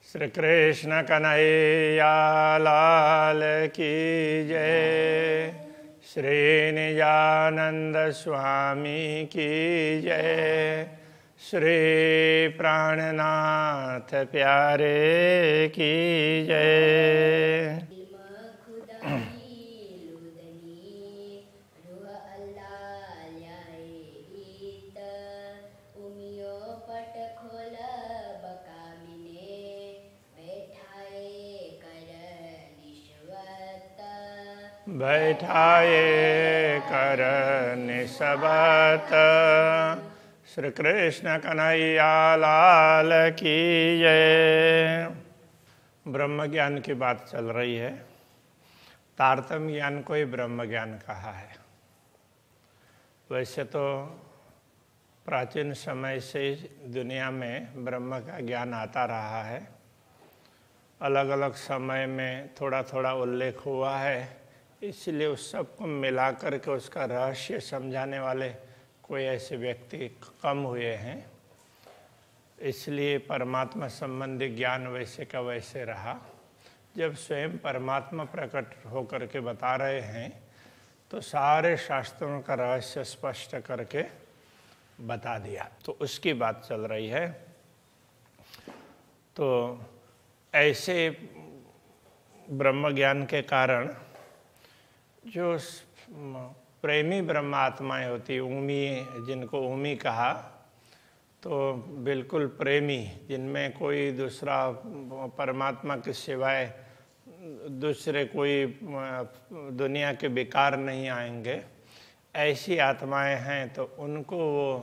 श्री कृष्ण कन्हैया लाल की जय। श्री निजानंद स्वामी की जय। श्री प्राणनाथ प्यारे की जय। बैठाए कर निस्बत श्री कृष्ण कन्हैया लाल की जय। ब्रह्म ज्ञान की बात चल रही है। तारतम्य ज्ञान को ही ब्रह्म ज्ञान कहा है। वैसे तो प्राचीन समय से दुनिया में ब्रह्म का ज्ञान आता रहा है। अलग अलग समय में थोड़ा थोड़ा उल्लेख हुआ है, इसलिए उस सबको मिला कर के उसका रहस्य समझाने वाले कोई ऐसे व्यक्ति कम हुए हैं। इसलिए परमात्मा संबंधी ज्ञान वैसे का वैसे रहा। जब स्वयं परमात्मा प्रकट होकर के बता रहे हैं तो सारे शास्त्रों का रहस्य स्पष्ट करके बता दिया, तो उसकी बात चल रही है। तो ऐसे ब्रह्म ज्ञान के कारण जो प्रेमी ब्रह्म आत्माएं होती, उमी, जिनको उमी कहा, तो बिल्कुल प्रेमी, जिनमें कोई दूसरा परमात्मा के सिवाय दूसरे कोई दुनिया के विकार नहीं आएंगे, ऐसी आत्माएं हैं, तो उनको वो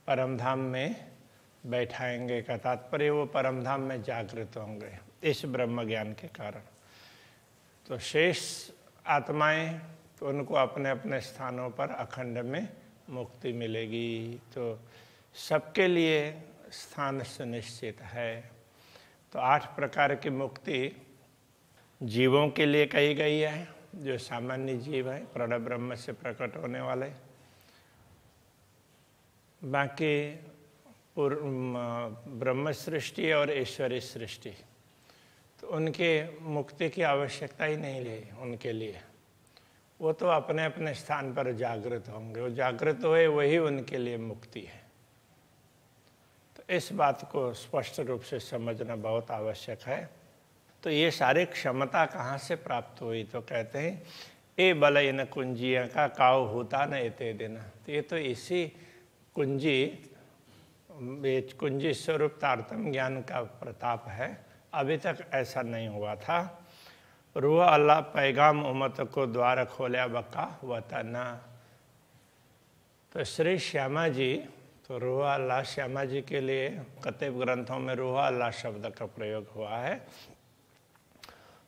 परमधाम में बैठाएंगे का तात्पर्य वो परमधाम में जागृत होंगे इस ब्रह्म ज्ञान के कारण। तो शेष आत्माएं, तो उनको अपने अपने स्थानों पर अखंड में मुक्ति मिलेगी। तो सबके लिए स्थान सुनिश्चित है। तो 8 प्रकार की मुक्ति जीवों के लिए कही गई है, जो सामान्य जीव है, प्रण ब्रह्म से प्रकट होने वाले। बाकी ब्रह्म सृष्टि और ईश्वरी सृष्टि, तो उनके मुक्ति की आवश्यकता ही नहीं है उनके लिए। वो तो अपने अपने स्थान पर जागृत होंगे, वो जागृत हुए वही उनके लिए मुक्ति है। तो इस बात को स्पष्ट रूप से समझना बहुत आवश्यक है। तो ये सारी क्षमता कहाँ से प्राप्त हुई? तो कहते हैं ए बल इन कुंजिया का काव होता न एते दिन। तो ये तो इसी कुंजी स्वरूप तारतम्य ज्ञान का प्रताप है। अभी तक ऐसा नहीं हुआ था। रूह अल्लाह पैगाम उम्मत को द्वार खोल्या बका वतना। तो श्री श्यामा जी, तो रूह अल्लाह श्यामा जी के लिए कतिपय ग्रंथों में रूह अल्लाह शब्द का प्रयोग हुआ है।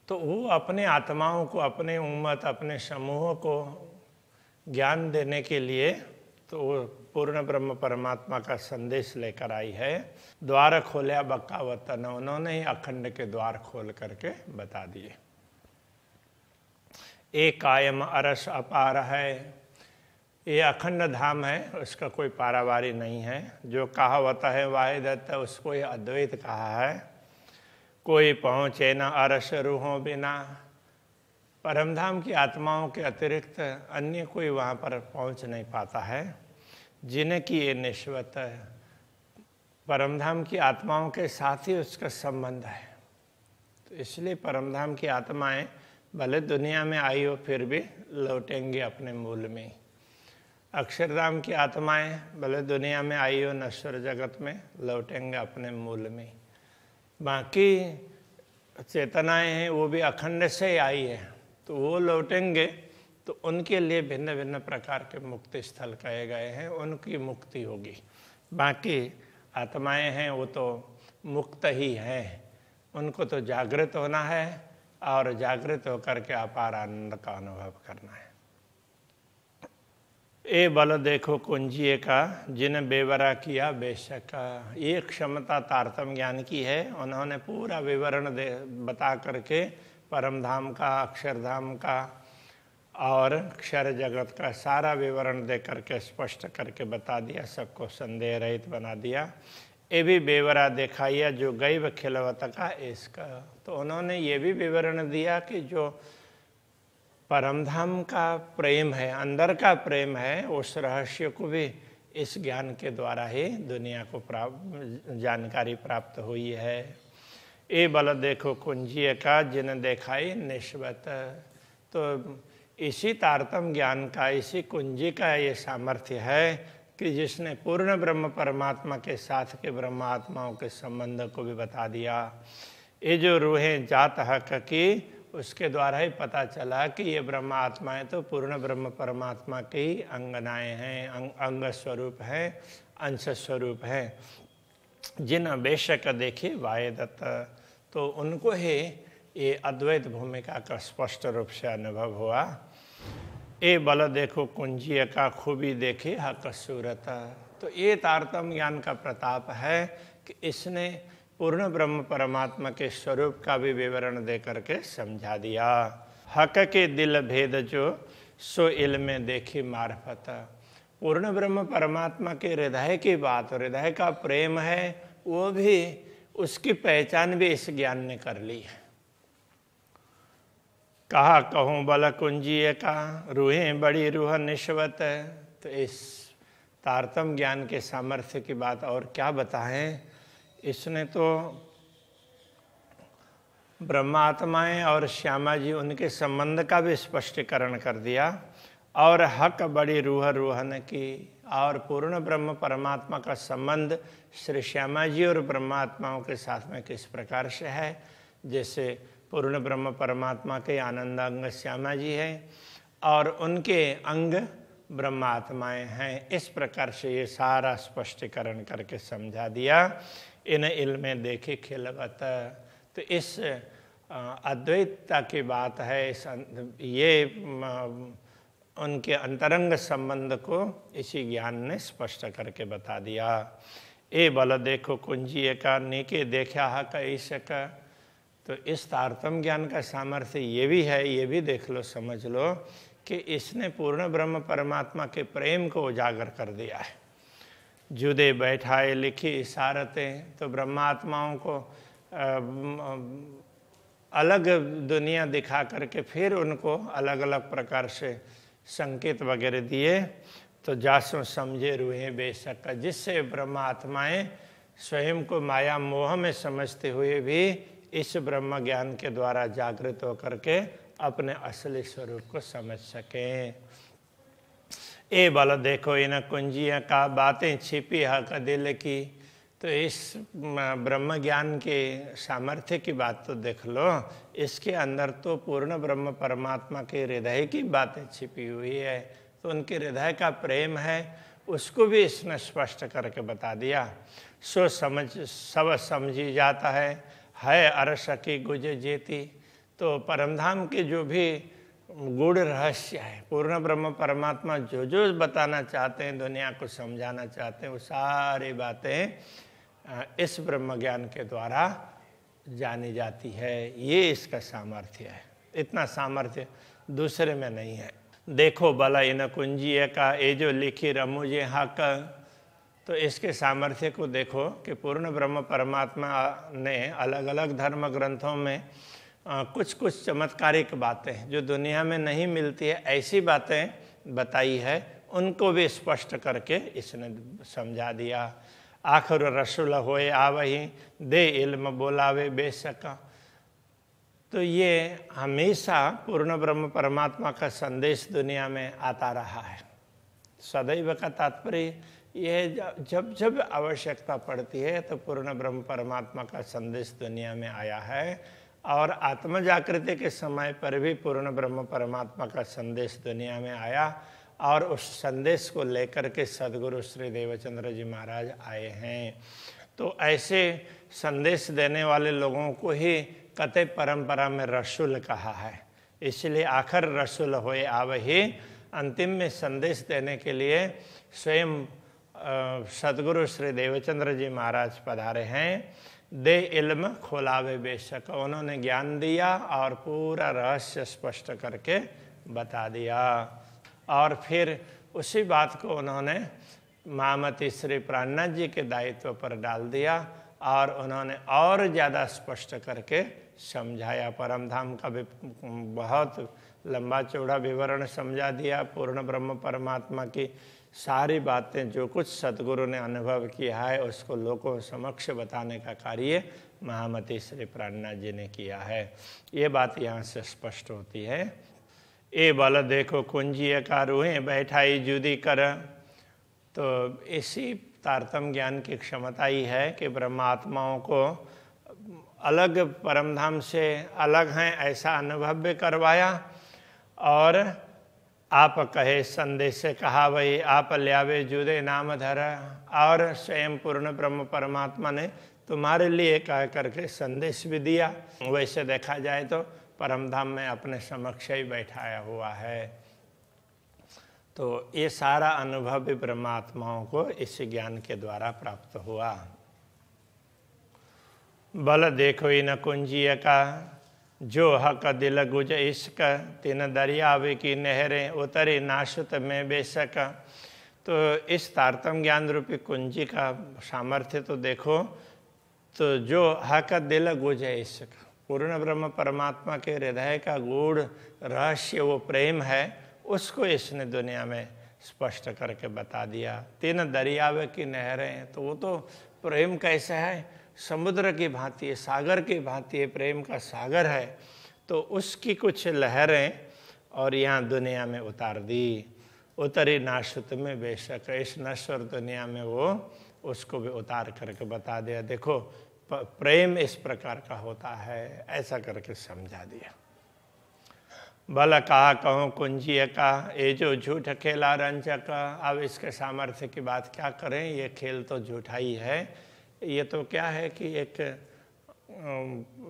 तो वो अपने आत्माओं को, अपने उम्मत, अपने समूहों को ज्ञान देने के लिए तो वो पूर्ण ब्रह्म परमात्मा का संदेश लेकर आई है। द्वार खोल्या बका वतन, उन्होंने ही अखंड के द्वार खोल करके बता दिए। एक कायम अरस अपार है, ये अखंड धाम है, उसका कोई पारावारी नहीं है। जो कहावत है वाहिदत, उसको ये अद्वैत कहा है। कोई पहुँचे न अरस रूहों बिना, परमधाम की आत्माओं के अतिरिक्त अन्य कोई वहाँ पर पहुँच नहीं पाता है। जिनकी ये निश्वत परमधाम की आत्माओं के साथ ही उसका संबंध है। तो इसलिए परमधाम की आत्माएं भले दुनिया में आई हो, फिर भी लौटेंगे अपने मूल में। अक्षरधाम की आत्माएं भले दुनिया में आई हो, नश्वर जगत में, लौटेंगे अपने मूल में। बाकी चेतनाएं हैं, वो भी अखंड से आई है, तो वो लौटेंगे। तो उनके लिए भिन्न भिन्न प्रकार के मुक्ति स्थल कहे गए हैं, उनकी मुक्ति होगी। बाकी आत्माएं हैं वो तो मुक्त ही हैं, उनको तो जागृत होना है और जागृत होकर के अपार आनंद का अनुभव करना है। ए बल देखो कुंजिए का, जिन बेवरा किया बेशक। ये क्षमता तारतम्य ज्ञान की है। उन्होंने पूरा विवरण बता करके परमधाम का, अक्षरधाम का और क्षर जगत का सारा विवरण दे करके स्पष्ट करके बता दिया, सबको संदेह रहित बना दिया। ये भी बेवरा दिखाइया जो गैब खिलवत का इसका। तो उन्होंने ये भी विवरण दिया कि जो परमधाम का प्रेम है, अंदर का प्रेम है, उस रहस्य को भी इस ज्ञान के द्वारा ही दुनिया को जानकारी प्राप्त हुई है। ये बल देखो कुंजीय का जिन देखाई निष्वत। तो इसी तारतम ज्ञान का, इसी कुंजी का ये सामर्थ्य है कि जिसने पूर्ण ब्रह्म परमात्मा के साथ के ब्रह्मात्माओं के संबंध को भी बता दिया। ये जो रूहें जात हक की, उसके द्वारा ही पता चला कि ये ब्रह्म आत्माएं तो पूर्ण ब्रह्म परमात्मा की ही अंगनाएं हैं, अंग स्वरूप हैं, अंश स्वरूप हैं। जिन बेशक देखी वायदत्त, तो उनको ही ये अद्वैत भूमिका का स्पष्ट रूप से अनुभव हुआ। ये बल देखो कुंजीय का खूबी देखी हक सूरत। तो ये तारतम ज्ञान का प्रताप है कि इसने पूर्ण ब्रह्म परमात्मा के स्वरूप का भी विवरण दे करके समझा दिया। हक के दिल भेद जो सो इल्म देखी मार्फत। पूर्ण ब्रह्म परमात्मा के हृदय की बात, हृदय का प्रेम है, वो भी उसकी पहचान भी इस ज्ञान ने कर ली है। कहा कहूँ बल कुंजीय का रूहें बड़ी रूह निश्वत। तो इस तारतम ज्ञान के सामर्थ्य की बात और क्या बताएं। इसने तो ब्रह्मात्माएं और श्यामा जी, उनके संबंध का भी स्पष्टीकरण कर दिया। और हक बड़ी रूह रूहन की, और पूर्ण ब्रह्म परमात्मा का संबंध श्री श्यामा जी और ब्रह्मात्माओं के साथ में किस प्रकार से है। जैसे पूर्ण ब्रह्म परमात्मा के आनंद अंग श्यामा जी हैं और उनके अंग ब्रह्मात्माएं हैं। इस प्रकार से ये सारा स्पष्टीकरण करके समझा दिया। इन इल्म देखे खिलवत। तो इस अद्वैतता की बात है, ये उनके अंतरंग संबंध को इसी ज्ञान ने स्पष्ट करके बता दिया। ए बल देखो कुंजीय का नीके देखा हक ईशक। तो इस तारतम ज्ञान का सामर्थ्य ये भी है, ये भी देख लो, समझ लो कि इसने पूर्ण ब्रह्म परमात्मा के प्रेम को उजागर कर दिया है। जुदे बैठाए लिखी इशारतें। तो ब्रह्मात्माओं को अलग दुनिया दिखा करके फिर उनको अलग अलग प्रकार से संकेत वगैरह दिए। तो जासो समझे रूहें बेशक, जिससे ब्रह्मात्माएं स्वयं को माया मोह में समझते हुए भी इस ब्रह्म ज्ञान के द्वारा जागृत होकर के अपने असली स्वरूप को समझ सकें। ए बल देखो इन कुंजिया का बातें छिपी हक दिल की। तो इस ब्रह्म ज्ञान के सामर्थ्य की बात तो देख लो, इसके अंदर तो पूर्ण ब्रह्म परमात्मा के हृदय की बातें छिपी हुई है। तो उनके हृदय का प्रेम है, उसको भी इसने स्पष्ट करके बता दिया। सो समझ सब समझी जाता है अरस की गुज जेती। तो परमधाम के जो भी गूढ़ रहस्य है, पूर्ण ब्रह्म परमात्मा जो जो बताना चाहते हैं, दुनिया को समझाना चाहते हैं, वो सारी बातें इस ब्रह्म ज्ञान के द्वारा जानी जाती है। ये इसका सामर्थ्य है। इतना सामर्थ्य दूसरे में नहीं है। देखो भला इन कुंजीय का ये जो लिखी रमुजे हक। तो इसके सामर्थ्य को देखो कि पूर्ण ब्रह्म परमात्मा ने अलग अलग धर्म ग्रंथों में कुछ कुछ चमत्कारिक बातें जो दुनिया में नहीं मिलती है, ऐसी बातें बताई है, उनको भी स्पष्ट करके इसने समझा दिया। आखिर रसूल होए आवही दे इल्म बोलावे बेशक। तो ये हमेशा पूर्ण ब्रह्म परमात्मा का संदेश दुनिया में आता रहा है। सदैव का तात्पर्य यह जब जब आवश्यकता पड़ती है तो पूर्ण ब्रह्म परमात्मा का संदेश दुनिया में आया है। और आत्म जागृति के समय पर भी पूर्ण ब्रह्म परमात्मा का संदेश दुनिया में आया और उस संदेश को लेकर के सद्गुरु श्री देवचंद्र जी महाराज आए हैं। तो ऐसे संदेश देने वाले लोगों को ही कते परंपरा में रसूल कहा है। इसलिए आखिर रसूल होए आवही, अंतिम में संदेश देने के लिए स्वयं सद्गुरु श्री देवचंद्र जी महाराज पधारे हैं। दे इल्म खोलावे बेशक। उन्होंने ज्ञान दिया और पूरा रहस्य स्पष्ट करके बता दिया। और फिर उसी बात को उन्होंने महामती श्री प्राणनाथ जी के दायित्व पर डाल दिया और उन्होंने और ज़्यादा स्पष्ट करके समझाया। परमधाम का भी बहुत लंबा चौड़ा विवरण समझा दिया। पूर्ण ब्रह्म परमात्मा की सारी बातें जो कुछ सतगुरु ने अनुभव किया है उसको लोगों समक्ष बताने का कार्य महामती श्री प्राणनाथ जी ने किया है। ये बात यहाँ से स्पष्ट होती है। ए बल देखो कुंजीय का रूहें बैठाई जुदी कर। तो इसी तारतम ज्ञान की क्षमता ही है कि ब्रह्मात्माओं को अलग परमधाम से अलग हैं ऐसा अनुभव भी करवाया। और आप कहे संदेश से कहा वही आप ल्यावे जुदे नाम धर। और स्वयं पूर्ण ब्रह्म परमात्मा ने तुम्हारे लिए कह करके संदेश भी दिया। वैसे देखा जाए तो परमधाम में अपने समक्ष ही बैठाया हुआ है। तो ये सारा अनुभव भी ब्रह्मात्माओं को इस ज्ञान के द्वारा प्राप्त हुआ। बल देखो इन कुंजीय का जो हक दिल गुज इश्क तीन दरियावे की नहरें उतरी नाशुत में बेशक। तो इस तारतम ज्ञान रूपी कुंजी का सामर्थ्य तो देखो। तो जो हक दिल गुज इश्क, पूर्ण ब्रह्म परमात्मा के हृदय का गूढ़ रहस्य वो प्रेम है, उसको इसने दुनिया में स्पष्ट करके बता दिया। तीन दरियावे की नहरें, तो वो तो प्रेम कैसे है, समुद्र की भांति है, सागर की भांति है, प्रेम का सागर है। तो उसकी कुछ लहरें और यहाँ दुनिया में उतार दी। उतरी नाशुत में बेशक, इस नश्वर दुनिया में वो उसको भी उतार करके बता दिया। देखो प्रेम इस प्रकार का होता है, ऐसा करके समझा दिया। बल कहा कहूँ कुंजीय का ये जो झूठ खेला रंजक। अब इसके सामर्थ्य की बात क्या करें, ये खेल तो झूठा ही है। ये तो क्या है कि एक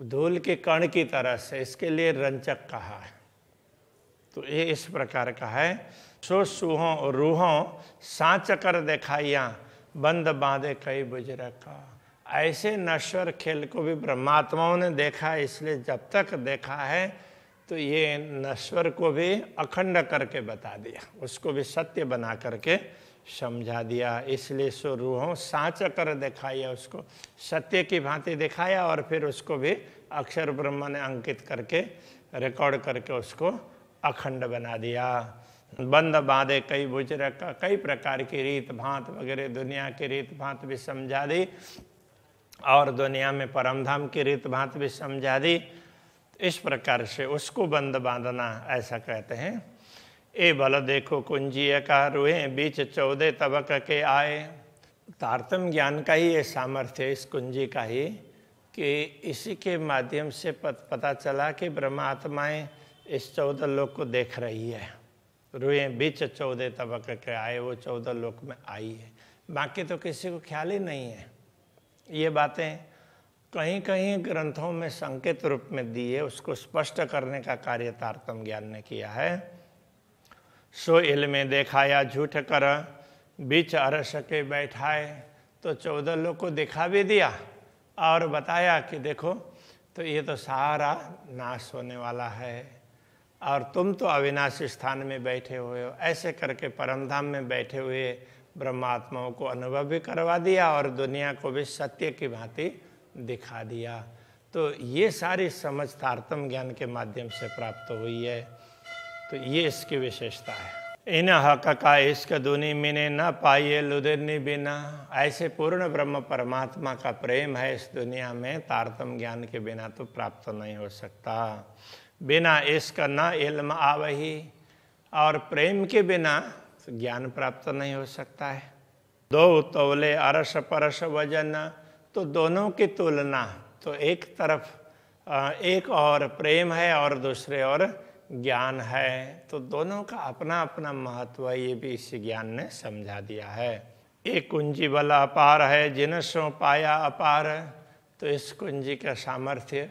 धूल के कण की तरह से, इसके लिए रंचक कहा है। तो ये इस प्रकार का है। सो सूहों रूहों सांच कर दिखाइया बंद बांधे कई बुजुर्ग का। ऐसे नश्वर खेल को भी ब्रह्मात्माओं ने देखा है, इसलिए जब तक देखा है तो ये नश्वर को भी अखंड करके बता दिया, उसको भी सत्य बना करके समझा दिया। इसलिए सो रूहों सांच कर दिखाया, उसको सत्य की भांति दिखाया और फिर उसको भी अक्षर ब्रह्म ने अंकित करके रिकॉर्ड करके उसको अखंड बना दिया। बंद बांधे कई बुजुर्ग का, कई प्रकार की रीत भांत वगैरह दुनिया की रीत भांत भी समझा दी और दुनिया में परमधाम की रीत भांत भी समझा दी। इस प्रकार से उसको बंद बांधना ऐसा कहते हैं। ए बल देखो कुंजीय का रूहें बीच 14 तबक के आए। तारतम ज्ञान का ही ये सामर्थ्य है, इस कुंजी का ही, कि इसी के माध्यम से पता चला कि ब्रह्मात्माएं इस 14 लोक को देख रही है। रूहें बीच 14 तबक के आए, वो 14 लोक में आई है। बाकी तो किसी को ख्याल ही नहीं है। ये बातें कहीं कहीं ग्रंथों में संकेत रूप में दी है, उसको स्पष्ट करने का कार्य तारतम ज्ञान ने किया है। सो इल्म देखाया झूठ कर बीच अरस के बैठाए। तो 14 लोग को दिखा भी दिया और बताया कि देखो तो ये तो सारा नाश होने वाला है और तुम तो अविनाशी स्थान में बैठे हुए हो। ऐसे करके परमधाम में बैठे हुए ब्रह्मात्माओं को अनुभव भी करवा दिया और दुनिया को भी सत्य की भांति दिखा दिया। तो ये सारी समझ तारतम ज्ञान के माध्यम से प्राप्त हुई है। तो ये इसकी विशेषता है। इन हक का इश्क दुनी मिने न पाइए लुदिरनी बिना। ऐसे पूर्ण ब्रह्म परमात्मा का प्रेम है इस दुनिया में, तारतम ज्ञान के बिना तो प्राप्त नहीं हो सकता। बिना इश्क न इल्म आवही, और प्रेम के बिना ज्ञान प्राप्त नहीं हो सकता है। दो तौले अरस परस वजन, तो दोनों की तुलना, तो एक तरफ एक और प्रेम है और दूसरे और ज्ञान है, तो दोनों का अपना अपना महत्व है। ये भी इस ज्ञान ने समझा दिया है। एक कुंजी बल अपार है जिन सो पाया अपार, तो इस कुंजी का सामर्थ्य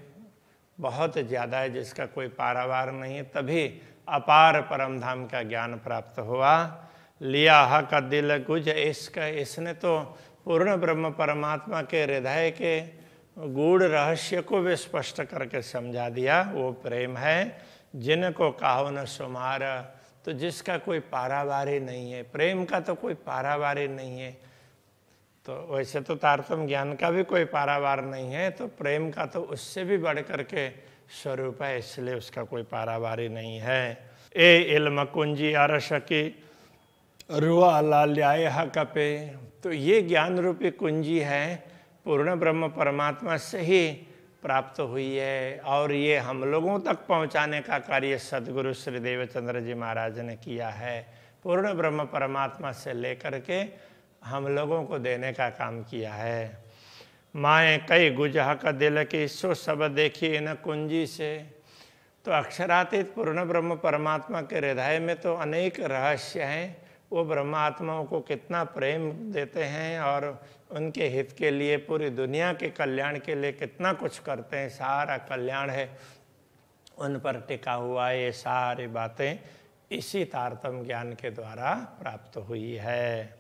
बहुत ज़्यादा है जिसका कोई पारावार नहीं है, तभी अपार परमधाम का ज्ञान प्राप्त हुआ। लिया हक दिल गुज इश्क, इसने तो पूर्ण ब्रह्म परमात्मा के हृदय के गूढ़ रहस्य को भी स्पष्ट करके समझा दिया। वो प्रेम है जिनको कहो न सुमार, तो जिसका कोई पारावारी नहीं है, प्रेम का तो कोई पारावारी नहीं है, तो वैसे तो तारतम्य ज्ञान का भी कोई पारावार नहीं है, तो प्रेम का तो उससे भी बढ़ करके स्वरूप है, इसलिए उसका कोई पारावारी नहीं है। ए इल्म कुंजी अरश की रुआ लाल्याय कपे, तो ये ज्ञान रूपी कुंजी है, पूर्ण ब्रह्म परमात्मा से ही प्राप्त हुई है, और ये हम लोगों तक पहुंचाने का कार्य सदगुरु श्री देवचंद्र जी महाराज ने किया है। पूर्ण ब्रह्म परमात्मा से लेकर के हम लोगों को देने का काम किया है। माए कई गुजह का दिल की सो सब देखी न कुंजी से, तो अक्षरातीत पूर्ण ब्रह्म परमात्मा के हृदय में तो अनेक रहस्य हैं, वो ब्रह्मात्माओं को कितना प्रेम देते हैं और उनके हित के लिए, पूरी दुनिया के कल्याण के लिए कितना कुछ करते हैं, सारा कल्याण है उन पर टिका हुआ। ये सारी बातें इसी तारतम्य ज्ञान के द्वारा प्राप्त हुई है।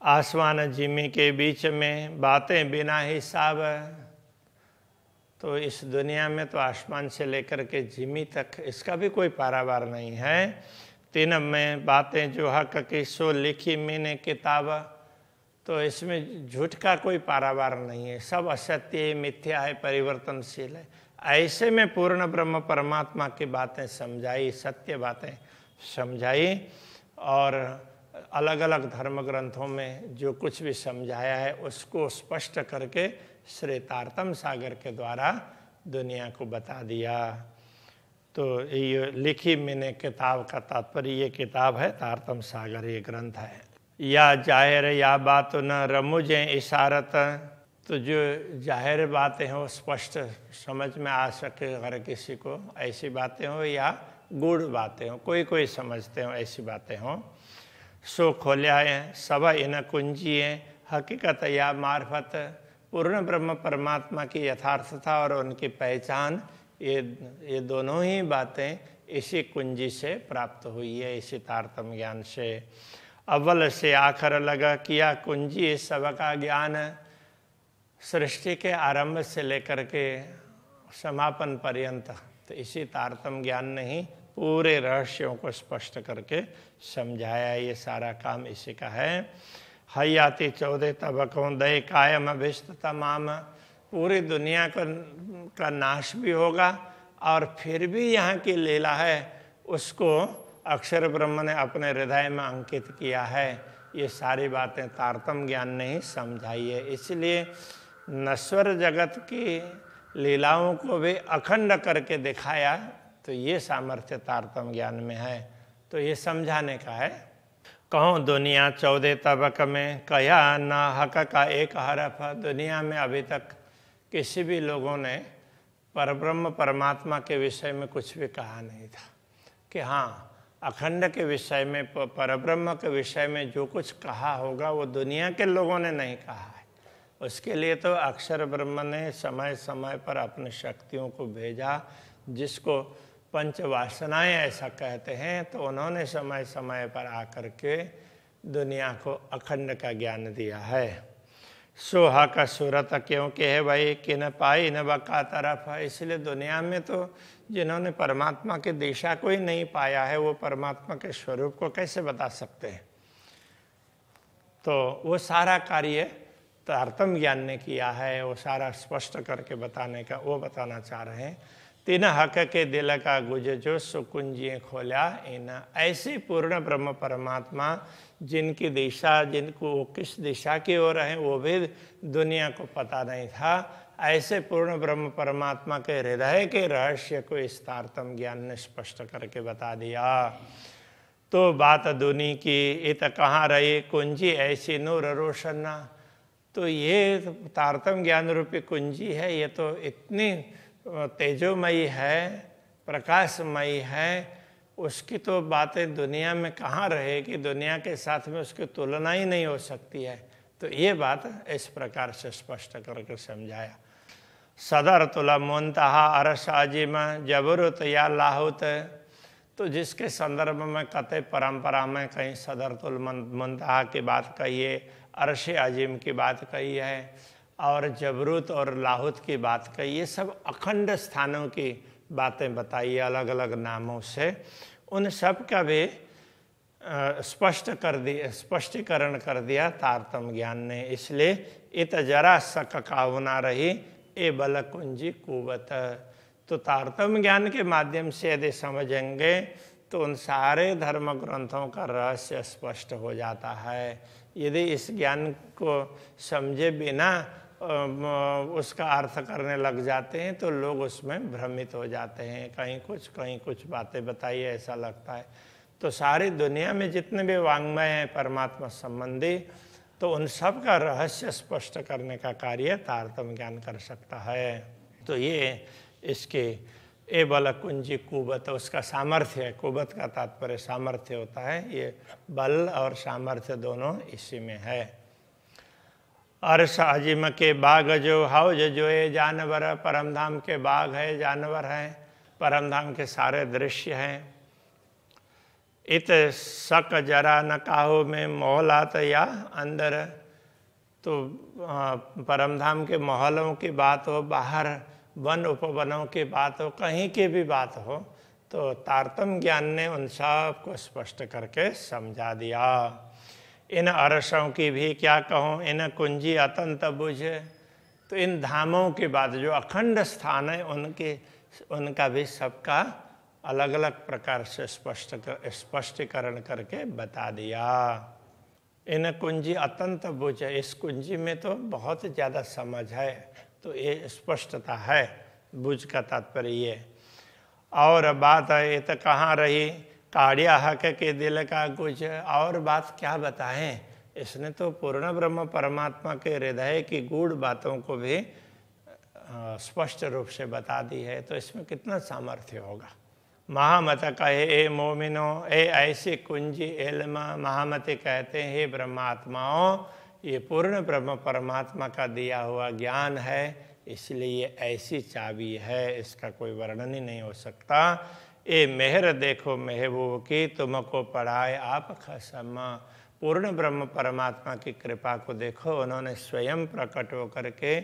आसमान जिमी के बीच में बातें बिना हिसाब, तो इस दुनिया में तो आसमान से लेकर के जिमी तक इसका भी कोई पारावार नहीं है। तीन में बातें जो हक की सो लिखी मैंने किताब, तो इसमें झूठ का कोई पारावार नहीं है, सब असत्य मिथ्या है, परिवर्तनशील है। ऐसे में पूर्ण ब्रह्म परमात्मा की बातें समझाई, सत्य बातें समझाई, और अलग अलग धर्म ग्रंथों में जो कुछ भी समझाया है उसको स्पष्ट करके श्री तारतम्य सागर के द्वारा दुनिया को बता दिया। तो ये लिखी मैंने किताब का तात्पर्य ये किताब है तारतम्य सागर, ये ग्रंथ है। या जाहिर या बात न रमुझे इशारत, तो जो जाहिर बातें हो, स्पष्ट समझ में आ सके हर किसी को, ऐसी बातें हो, या गूढ़ बातें हो, कोई कोई समझते हो ऐसी बातें हो। सो खोल्या सब इन कुंजिए हकीकत या मार्फत, पूर्ण ब्रह्म परमात्मा की यथार्थता और उनकी पहचान, ये दोनों ही बातें इसी कुंजी से प्राप्त हुई है, इसी तारतम्य ज्ञान से। अव्वल से आखिर लगा किया कुंजी सबका ज्ञान, सृष्टि के आरंभ से लेकर के समापन पर्यंत, तो इसी तारतम्य ज्ञान ने ही पूरे रहस्यों को स्पष्ट करके समझाया। ये सारा काम इसी का है। हयाति 14 तबकों दय कायम अभिष्ट तमाम, पूरी दुनिया का नाश भी होगा और फिर भी यहाँ की लीला है उसको अक्षर ब्रह्म ने अपने हृदय में अंकित किया है। ये सारी बातें तारतम्य ज्ञान ने ही समझाई है, इसलिए नश्वर जगत की लीलाओं को भी अखंड करके दिखाया, तो ये सामर्थ्य तारतम्य ज्ञान में है, तो ये समझाने का है। कहूँ दुनिया 14 तबक में कया ना हक का एक हरफ, दुनिया में अभी तक किसी भी लोगों ने परब्रह्म परमात्मा के विषय में कुछ भी कहा नहीं था कि हाँ अखंड के विषय में, परब्रह्म के विषय में जो कुछ कहा होगा वो दुनिया के लोगों ने नहीं कहा है। उसके लिए तो अक्षर ब्रह्म ने समय समय पर अपनी शक्तियों को भेजा, जिसको पंच वासनाएं ऐसा कहते हैं, तो उन्होंने समय समय पर आकर के दुनिया को अखंड का ज्ञान दिया है। सोहा का सूरत क्योंकि है भाई कि न पाई न बका तरफ है, इसलिए दुनिया में तो जिन्होंने परमात्मा की दिशा को ही नहीं पाया है वो परमात्मा के स्वरूप को कैसे बता सकते हैं। तो वो सारा कार्य तारतम्य ज्ञान ने किया है, वो सारा स्पष्ट करके बताने का वो बताना चाह रहे हैं। तीन हक के दिल का गुज जो सुकुंजिए खोला इन, ऐसे पूर्ण ब्रह्म परमात्मा जिनकी दिशा, जिनको वो किस दिशा की ओर है वो भी दुनिया को पता नहीं था, ऐसे पूर्ण ब्रह्म परमात्मा के हृदय के रहस्य को इस तारतम्य ज्ञान ने स्पष्ट करके बता दिया। तो बात दुनी की इत कहाँ रही कुंजी ऐसी नूर रोशना, तो ये तारतम्य ज्ञान रूपी कुंजी है, ये तो इतनी तेजोमयी है, प्रकाशमयी है, उसकी तो बातें दुनिया में कहाँ रहेगी, दुनिया के साथ में उसकी तुलना ही नहीं हो सकती है। तो ये बात इस प्रकार से स्पष्ट करके समझाया। सदर तुला मुंतहा अरश अजीम जबरूत या लाहुत, तो जिसके संदर्भ में कते परंपरा में कहीं सदर तुल मुंतहा की बात कही है, अरश अजीम की बात कही है, और जबरूत और लाहुत की बात कही, ये सब अखंड स्थानों की बातें बताई अलग अलग नामों से। उन सब का भी स्पष्टीकरण कर दिया तारतम्य ज्ञान ने। इसलिए इत जरा सक कावना रही ए बल कुंजी कुवत। तो तारतम्य ज्ञान के माध्यम से यदि समझेंगे तो उन सारे धर्म ग्रंथों का रहस्य स्पष्ट हो जाता है। यदि इस ज्ञान को समझे बिना उसका अर्थ करने लग जाते हैं तो लोग उसमें भ्रमित हो जाते हैं, कहीं कुछ बातें बताइए ऐसा लगता है। तो सारी दुनिया में जितने भी वाङ्मय हैं परमात्मा संबंधी, तो उन सब का रहस्य स्पष्ट करने का कार्य तारतम्य ज्ञान कर सकता है। तो ये इसके ए बल कुंजी कुवत, उसका सामर्थ्य है। कुवत का तात्पर्य सामर्थ्य होता है। ये बल और सामर्थ्य दोनों इसी में है। अर्श अजिम के बाग जो हाउज जो ये जानवर, परमधाम के बाग है, जानवर हैं, परमधाम के सारे दृश्य हैं। इत सक जरा न काहो में मोहलात या अंदर, तो परमधाम के महलों की बात हो, बाहर वन उपवनों की बात हो, कहीं की भी बात हो, तो तारतम्य ज्ञान ने उन सब को स्पष्ट करके समझा दिया। इन अरसों की भी क्या कहूँ, इन कुंजी अतंत बुझ। तो इन धामों की बात, जो अखंड स्थान है उनका भी सबका अलग अलग प्रकार से स्पष्टीकरण करके बता दिया। इन कुंजी अतंत बुझ, इस कुंजी में तो बहुत ज़्यादा समझ है, तो ये स्पष्टता है। बुझ का तात्पर्य ये। और बात है ये तो कहाँ रही, काड़िया हक के दिल का कुछ, और बात क्या बताएं। इसने तो पूर्ण ब्रह्म परमात्मा के हृदय की गूढ़ बातों को भी स्पष्ट रूप से बता दी है, तो इसमें कितना सामर्थ्य होगा। महामत कहे ए मोमिनो ए ऐसी कुंजी इल्म, महामति कहते हैं हे ब्रह्मात्माओं, ये पूर्ण ब्रह्म परमात्मा का दिया हुआ ज्ञान है, इसलिए ये ऐसी चाबी है, इसका कोई वर्णन ही नहीं हो सकता। ए मेहर देखो महबूब की, तुमको पढ़ाए आप खसम। पूर्ण ब्रह्म परमात्मा की कृपा को देखो, उन्होंने स्वयं प्रकट होकर के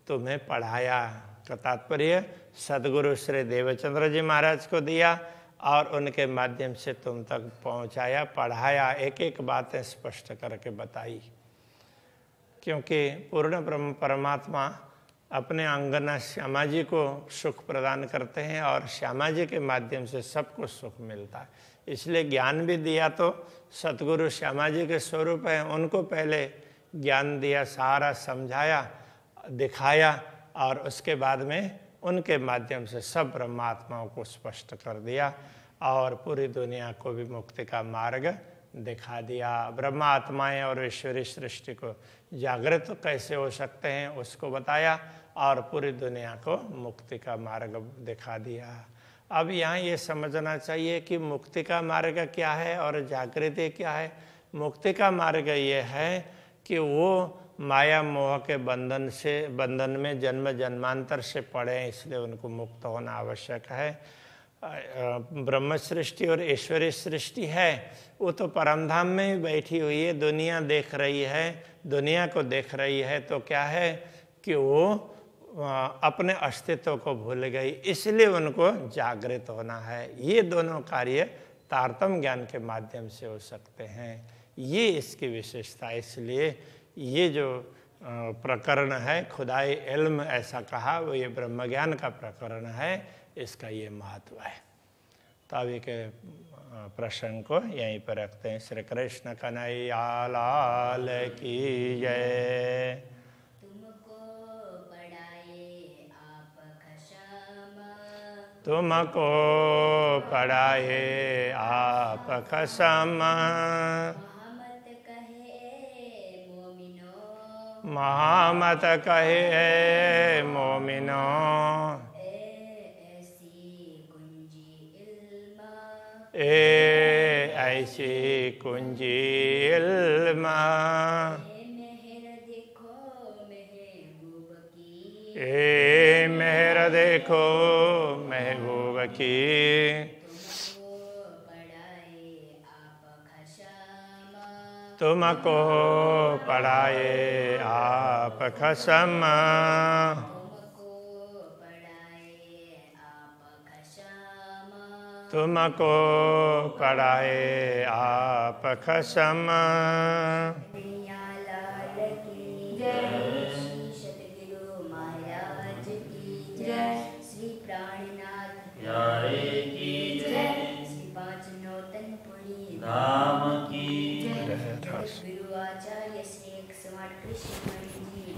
तुम्हें पढ़ाया। का तात्पर्य सदगुरु श्री देवचंद्र जी महाराज को दिया और उनके माध्यम से तुम तक पहुंचाया, पढ़ाया, एक एक बातें स्पष्ट करके बताई। क्योंकि पूर्ण ब्रह्म परमात्मा अपने अंगना श्यामा जी को सुख प्रदान करते हैं और श्यामा जी के माध्यम से सबको सुख मिलता है। इसलिए ज्ञान भी दिया तो सतगुरु श्यामा जी के स्वरूप हैं, उनको पहले ज्ञान दिया, सारा समझाया, दिखाया, और उसके बाद में उनके माध्यम से सब ब्रह्मात्माओं को स्पष्ट कर दिया और पूरी दुनिया को भी मुक्ति का मार्ग दिखा दिया। ब्रह्मात्माएं और ईश्वरी सृष्टि को जागृत कैसे हो सकते हैं उसको बताया और पूरी दुनिया को मुक्ति का मार्ग दिखा दिया। अब यहाँ ये समझना चाहिए कि मुक्ति का मार्ग क्या है और जागृति क्या है। मुक्ति का मार्ग ये है कि वो माया मोह के बंधन में जन्म जन्मांतर से पड़े, इसलिए उनको मुक्त होना आवश्यक है। ब्रह्म सृष्टि और ईश्वरी सृष्टि है, वो तो परमधाम में ही बैठी हुई है, दुनिया देख रही है, दुनिया को देख रही है, तो क्या है कि वो अपने अस्तित्व को भूल गई, इसलिए उनको जागृत होना है। ये दोनों कार्य तारतम्य ज्ञान के माध्यम से हो सकते हैं, ये इसकी विशेषता। इसलिए ये जो प्रकरण है खुदाई इल्म ऐसा कहा, वो ये ब्रह्म ज्ञान का प्रकरण है, इसका ये महत्व है। तो अभी के प्रसंग को यहीं पर रखते हैं। श्री कृष्ण कन्हैया लाल की जय। तुमको पढ़ाए आप कसम, महामत कहे मोमिनो, ए ऐसी कुंजी इल्म, ए मेहर देखो महबूब की, तुमको पढ़ाए आप खसम, तुमको पढ़ाए आप कसम। लाल की जय, श्री सतगुरु महाराज की जय, श्री प्राणनाथ यारे की जय, श्री पांच नौतनपुरी धाम की जय, गुरु आचार्य श्री 108 कृष्ण जी